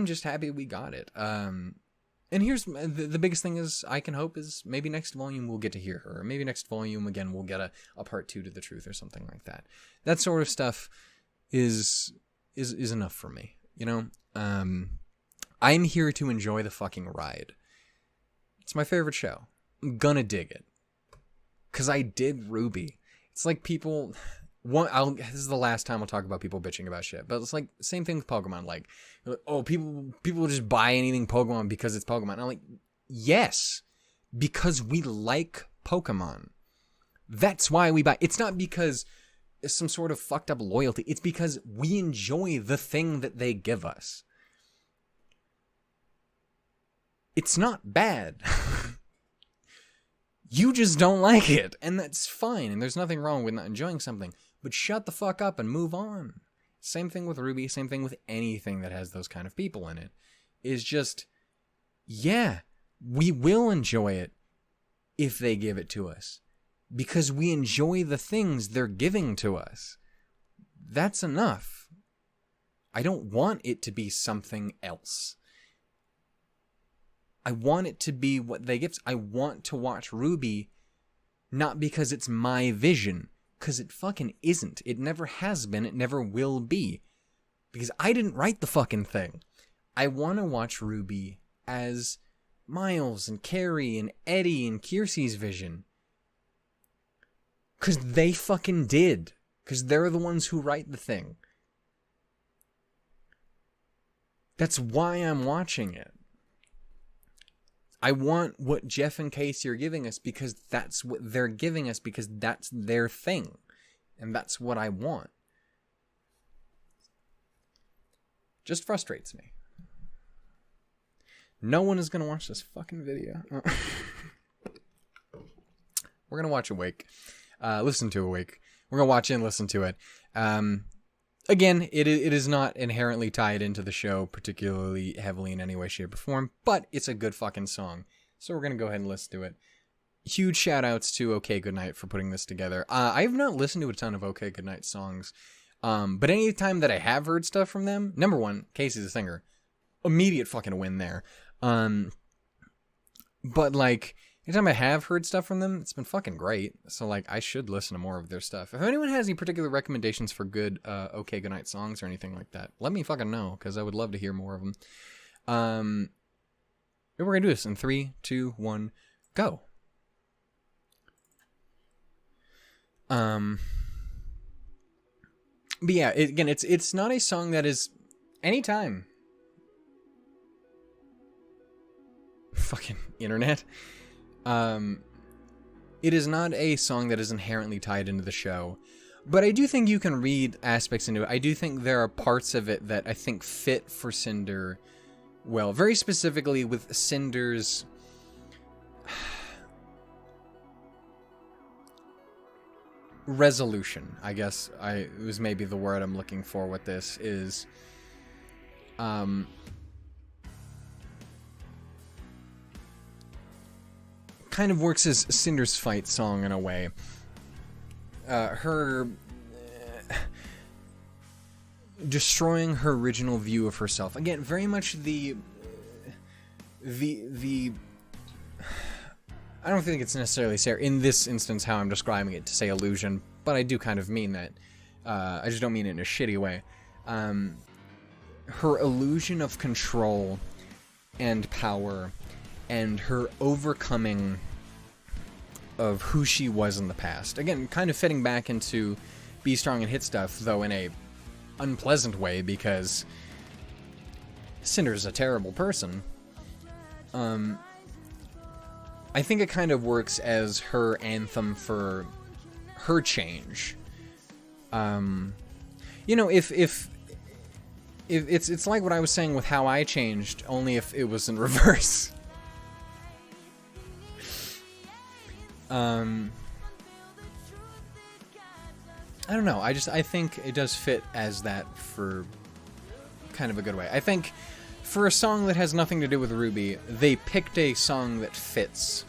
A: just happy we got it. And here's the biggest thing is I can hope is maybe next volume we'll get to hear her. Or maybe next volume, again, we'll get a part 2 to The Truth or something like that. That sort of stuff is enough for me, you know? I'm here to enjoy the fucking ride. It's my favorite show. I'm gonna dig it. Because I dig RWBY. It's like people... this is the last time I'll talk about people bitching about shit. But it's like, same thing with Pokemon. Like, oh, people will just buy anything Pokemon because it's Pokemon. And I'm like, yes. Because we like Pokemon. That's why we buy. It's not because it's some sort of fucked up loyalty. It's because we enjoy the thing that they give us. It's not bad. You just don't like it, and that's fine, and there's nothing wrong with not enjoying something, but shut the fuck up and move on. Same thing with RWBY, same thing with anything that has those kind of people in it. Is just, yeah, we will enjoy it if they give it to us, because we enjoy the things they're giving to us. That's enough. I don't want it to be something else. I want it to be what they give. I want to watch RWBY, not because it's my vision, because it fucking isn't. It never has been. It never will be. Because I didn't write the fucking thing. I want to watch RWBY as Miles and Carrie and Eddie and Kiersey's vision. Because they fucking did. Because they're the ones who write the thing. That's why I'm watching it. I want what Jeff and Casey are giving us because that's what they're giving us, because that's their thing. And that's what I want. Just frustrates me. No one is going to watch this fucking video. We're going to watch Awake. Listen to Awake. We're going to watch it and listen to it. Again, it is not inherently tied into the show particularly heavily in any way, shape, or form, but it's a good fucking song. So we're going to go ahead and listen to it. Huge shout outs to OK Goodnight for putting this together. I have not listened to a ton of OK Goodnight songs, but any time that I have heard stuff from them, number one, Casey's the singer. Immediate fucking win there. But like, anytime I have heard stuff from them, it's been fucking great. So, like, I should listen to more of their stuff. If anyone has any particular recommendations for good OK Goodnight songs or anything like that, let me fucking know, because I would love to hear more of them. We're going to do this in 3, 2, 1, go. But yeah, again, it's not a song that is anytime. Fucking internet. It is not a song that is inherently tied into the show, but I do think you can read aspects into it. I do think there are parts of it that I think fit for Cinder well, very specifically with Cinder's resolution, I guess it was maybe the word I'm looking for with this, is kind of works as Cinder's fight song in a way. Her destroying her original view of herself. Again, very much the I don't think it's necessarily in this instance how I'm describing it to say illusion, but I do kind of mean that. I just don't mean it in a shitty way. Her illusion of control and power and her overcoming of who she was in the past. Again, kind of fitting back into Be Strong and Hit Stuff, though in a unpleasant way, because Cinder's a terrible person. I think it kind of works as her anthem for her change. You know, if it's like what I was saying with how I changed, only if it was in reverse. I don't know. I think it does fit as that for kind of a good way. I think for a song that has nothing to do with RWBY, they picked a song that fits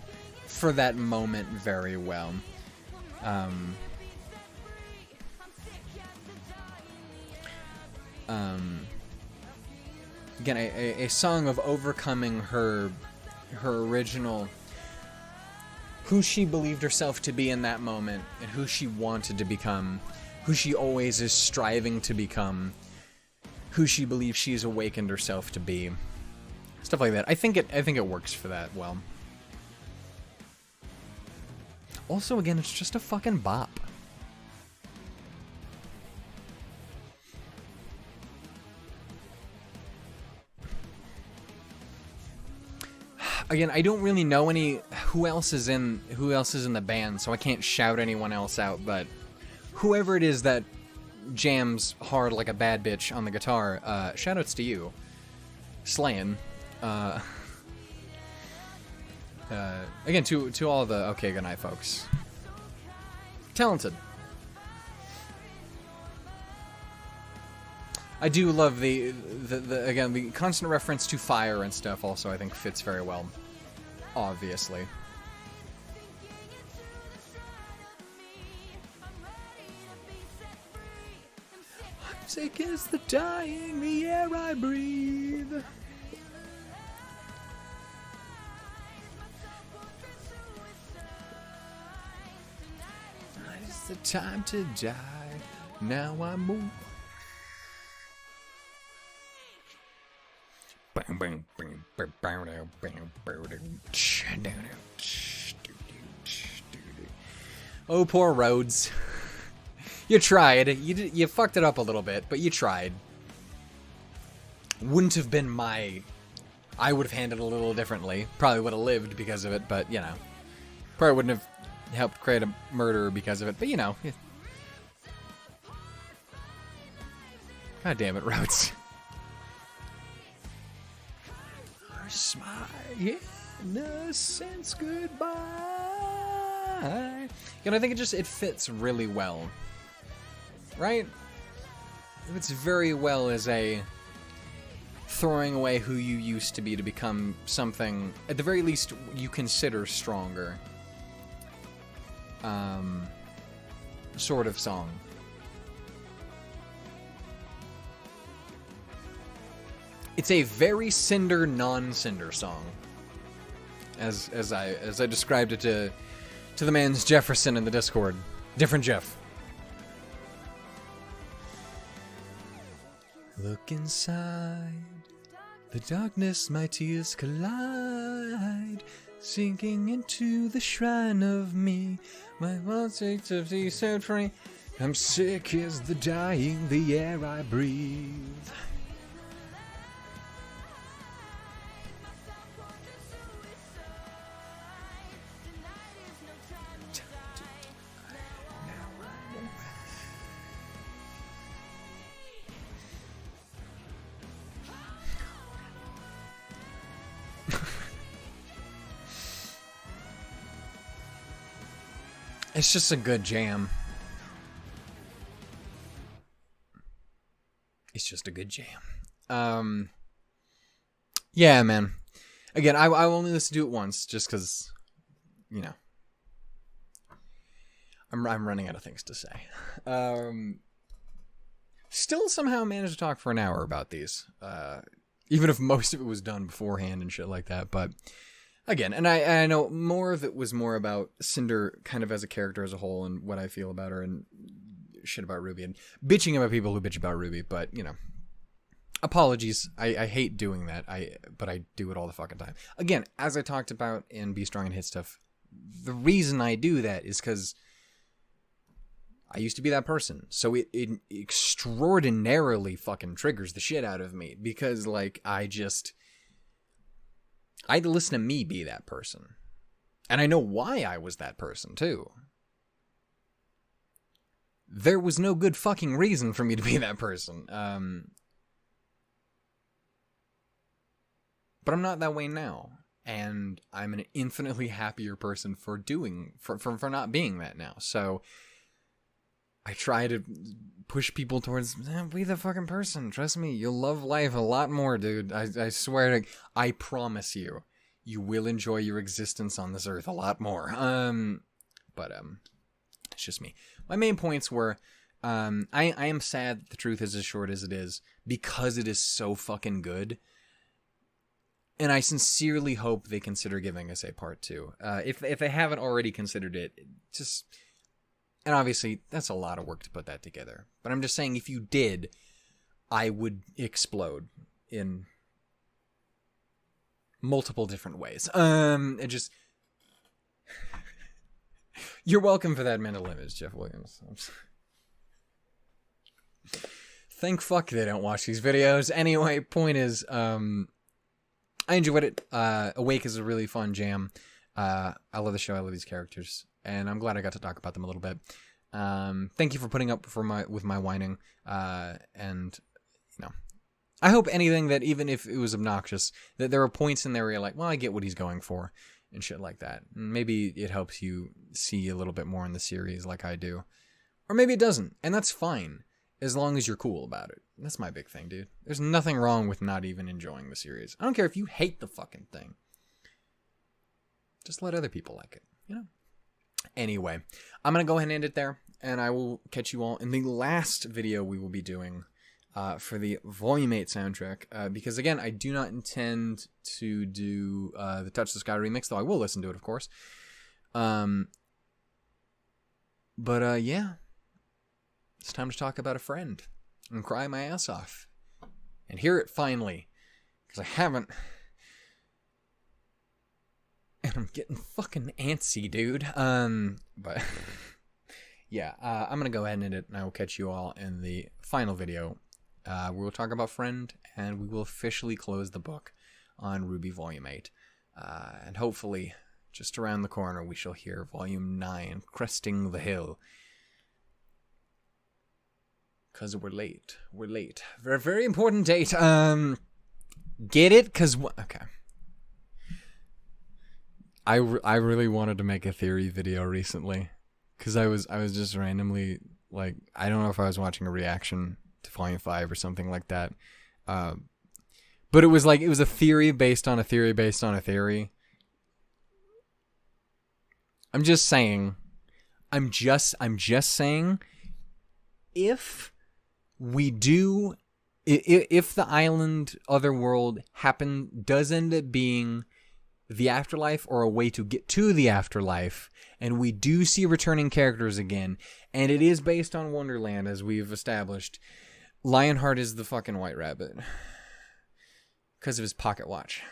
A: for that moment very well. Again, a song of overcoming her original, who she believed herself to be in that moment, and who she wanted to become, who she always is striving to become, who she believes she's awakened herself to be. Stuff like that. I think it works for that well. Also, again, it's just a fucking bop. Again, I don't really know who else is in the band, so I can't shout anyone else out, but whoever it is that jams hard like a bad bitch on the guitar, shoutouts to you. Slayin'. Again, to all the OK Goodnight folks. Talented. I do love the again, the constant reference to fire and stuff also I think fits very well. Obviously. I'm sick as the dying, the air I breathe. It's the time to die. Now I move. Oh, poor Rhodes. You tried. You fucked it up a little bit, but you tried. Wouldn't have been my... I would have handled it a little differently. Probably would have lived because of it, but, you know. Probably wouldn't have helped create a murderer because of it, but, you know. God damn it, Rhodes. Kiss my innocence goodbye. You know, I think it fits really well. Right? It fits very well as a throwing away who you used to be to become something, at the very least, you consider stronger. Sort of song. It's a very Cinder, non-Cinder song. As I described it to the man's Jefferson in the Discord. Different Jeff. Look inside the darkness, my tears collide, sinking into the shrine of me. My heart takes of the century. I'm sick as the dying, the air I breathe. It's just a good jam. It's just a good jam. Yeah, man. Again, I only listen to it once, just because, you know, I'm running out of things to say. Still somehow managed to talk for an hour about these, even if most of it was done beforehand and shit like that, but... Again, and I know more of it was more about Cinder kind of as a character as a whole and what I feel about her and shit about RWBY and bitching about people who bitch about RWBY, but, you know, apologies. I hate doing that, but I do it all the fucking time. Again, as I talked about in Be Strong and Hit Stuff, the reason I do that is because I used to be that person, so it extraordinarily fucking triggers the shit out of me, because, like, I had to listen to me be that person. And I know why I was that person, too. There was no good fucking reason for me to be that person. But I'm not that way now. And I'm an infinitely happier person for not being that now. So I try to push people towards, be the fucking person. Trust me, you'll love life a lot more, dude. I swear to, I promise you, you will enjoy your existence on this earth a lot more. But it's just me. My main points were, I am sad the truth is as short as it is, because it is so fucking good. And I sincerely hope they consider giving us a part 2. If they haven't already considered it, just... And obviously, that's a lot of work to put that together. But I'm just saying, if you did, I would explode in multiple different ways. It just... You're welcome for that mental image, Jeff Williams. Thank fuck they don't watch these videos. Anyway, point is, I enjoyed it. Awake is a really fun jam. I love the show. I love these characters. And I'm glad I got to talk about them a little bit. Thank you for putting up with my whining. And, you know, I hope anything that, even if it was obnoxious, that there are points in there where you're like, well, I get what he's going for, and shit like that. And maybe it helps you see a little bit more in the series like I do. Or maybe it doesn't, and that's fine, as long as you're cool about it. That's my big thing, dude. There's nothing wrong with not even enjoying the series. I don't care if you hate the fucking thing. Just let other people like it, you know? Anyway, I'm going to go ahead and end it there, and I will catch you all in the last video we will be doing for the Volume 8 soundtrack, because, again, I do not intend to do the Touch the Sky remix, though I will listen to it, of course. But, yeah, it's time to talk about a friend and cry my ass off and hear it finally, because I haven't... And I'm getting fucking antsy, dude. But yeah, I'm gonna go ahead and end it, and I will catch you all in the final video. We will talk about Friend, and we will officially close the book on RWBY Volume 8. And hopefully, just around the corner, we shall hear Volume 9, Cresting the Hill. Because we're late. We're late. Very, very important date. Get it? Because... Okay. I really wanted to make a theory video recently, because I was just randomly, like, I don't know if I was watching a reaction to Volume 5 or something like that, but it was a theory based on a theory based on a theory. I'm just saying, if the island otherworld does end up being the afterlife or a way to get to the afterlife, and we do see returning characters again, and it is based on Wonderland, as we've established, Lionheart is the fucking White Rabbit because of his pocket watch.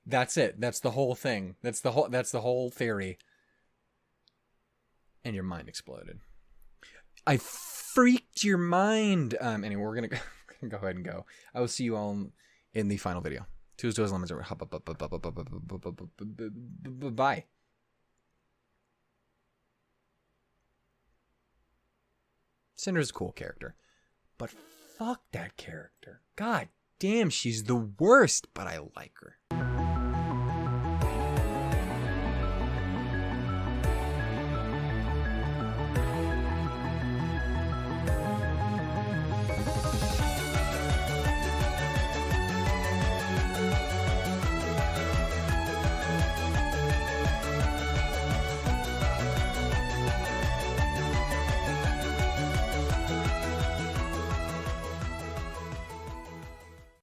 A: That's it. That's the whole thing. That's the whole theory. And your mind exploded. I freaked your mind. Anyway, we're gonna go ahead and go. I will see you all in the final video. Tuesdays, lemons, bye. Cinder's a cool character, but fuck that character. God damn, she's the worst, but I like her.